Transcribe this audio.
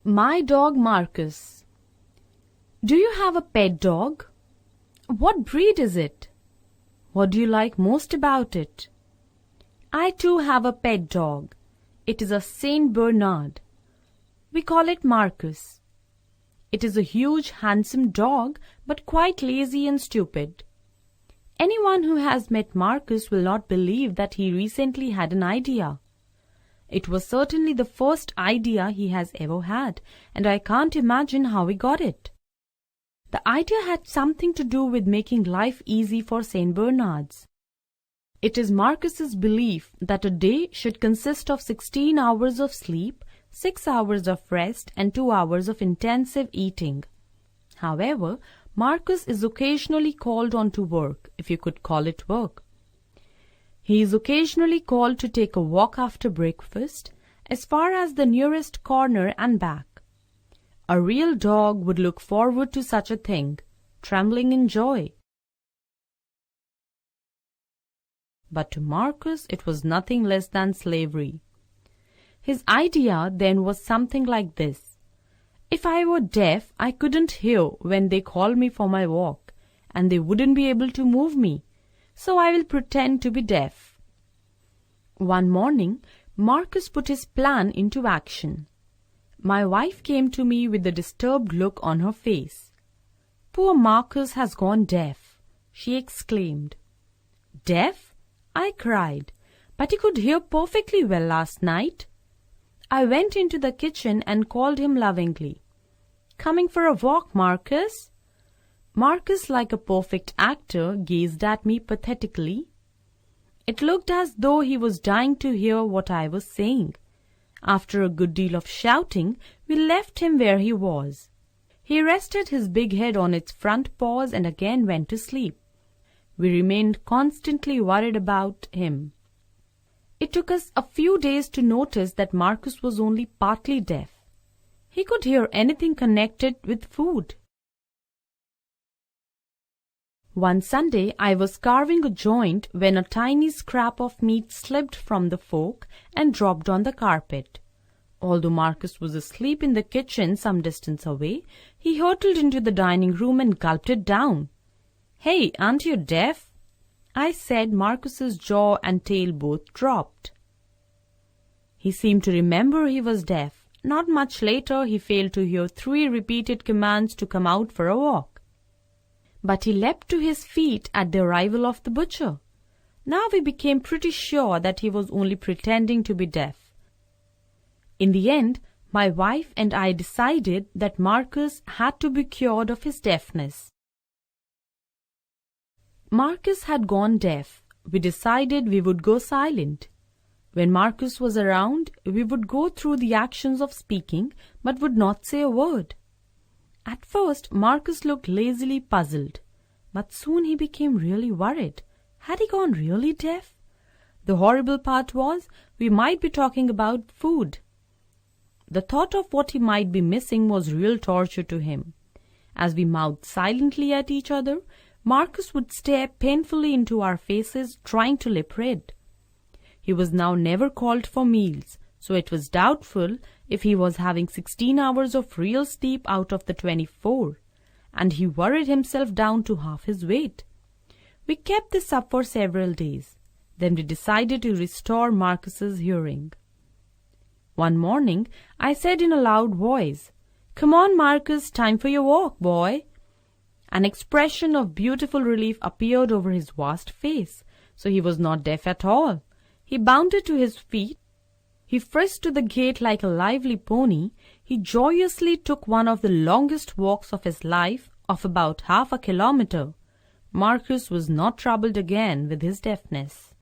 My dog Marcus. Do you have a pet dog? What breed is it? What do you like most about it? I too have a pet dog. It is a Saint Bernard. We call it Marcus. It is a huge, handsome dog, but quite lazy and stupid. Anyone who has met Marcus will not believe that he recently had an idea. It was certainly the first idea he has ever had, and I can't imagine how he got it. The idea had something to do with making life easy for Saint Bernards. It is Marcus's belief that a day should consist of 16 hours of sleep, 6 hours of rest, and 2 hours of intensive eating. However, Marcus is occasionally called on to work, if you could call it work. He is occasionally called to take a walk after breakfast, as far as the nearest corner and back. A real dog would look forward to such a thing, trembling in joy. But to Marcus it was nothing less than slavery. His idea then was something like this. If I were deaf, I couldn't hear when they called me for my walk, and they wouldn't be able to move me, so I will pretend to be deaf. One morning, Marcus put his plan into action. My wife came to me with a disturbed look on her face. "Poor Marcus has gone deaf," she exclaimed. "Deaf?" I cried. "But he could hear perfectly well last night." I went into the kitchen and called him lovingly. "Coming for a walk, Marcus?" Marcus, like a perfect actor, gazed at me pathetically. It looked as though he was dying to hear what I was saying. After a good deal of shouting, we left him where he was. He rested his big head on its front paws and again went to sleep. We remained constantly worried about him. It took us a few days to notice that Marcus was only partly deaf. He could hear anything connected with food. One Sunday I was carving a joint when a tiny scrap of meat slipped from the fork and dropped on the carpet. Although Marcus was asleep in the kitchen some distance away, he hurtled into the dining room and gulped it down. "Hey, aren't you deaf?" I said. Marcus's jaw and tail both dropped. He seemed to remember he was deaf. Not much later he failed to hear 3 repeated commands to come out for a walk. But he leapt to his feet at the arrival of the butcher. Now we became pretty sure that he was only pretending to be deaf. In the end, my wife and I decided that Marcus had to be cured of his deafness. Marcus had gone deaf. We decided we would go silent. When Marcus was around, we would go through the actions of speaking, but would not say a word. At first, Marcus looked lazily puzzled, but soon he became really worried. Had he gone really deaf? The horrible part was, we might be talking about food. The thought of what he might be missing was real torture to him. As we mouthed silently at each other, Marcus would stare painfully into our faces, trying to lip read. He was now never called for meals, so it was doubtful if he was having 16 hours of real sleep out of the 24, and he worried himself down to half his weight. We kept this up for several days. Then we decided to restore Marcus's hearing. One morning, I said in a loud voice, "Come on, Marcus, time for your walk, boy." An expression of beautiful relief appeared over his vast face, so he was not deaf at all. He bounded to his feet. He frisked to the gate like a lively pony. He joyously took one of the longest walks of his life, of about half a kilometer. Marcus was not troubled again with his deafness.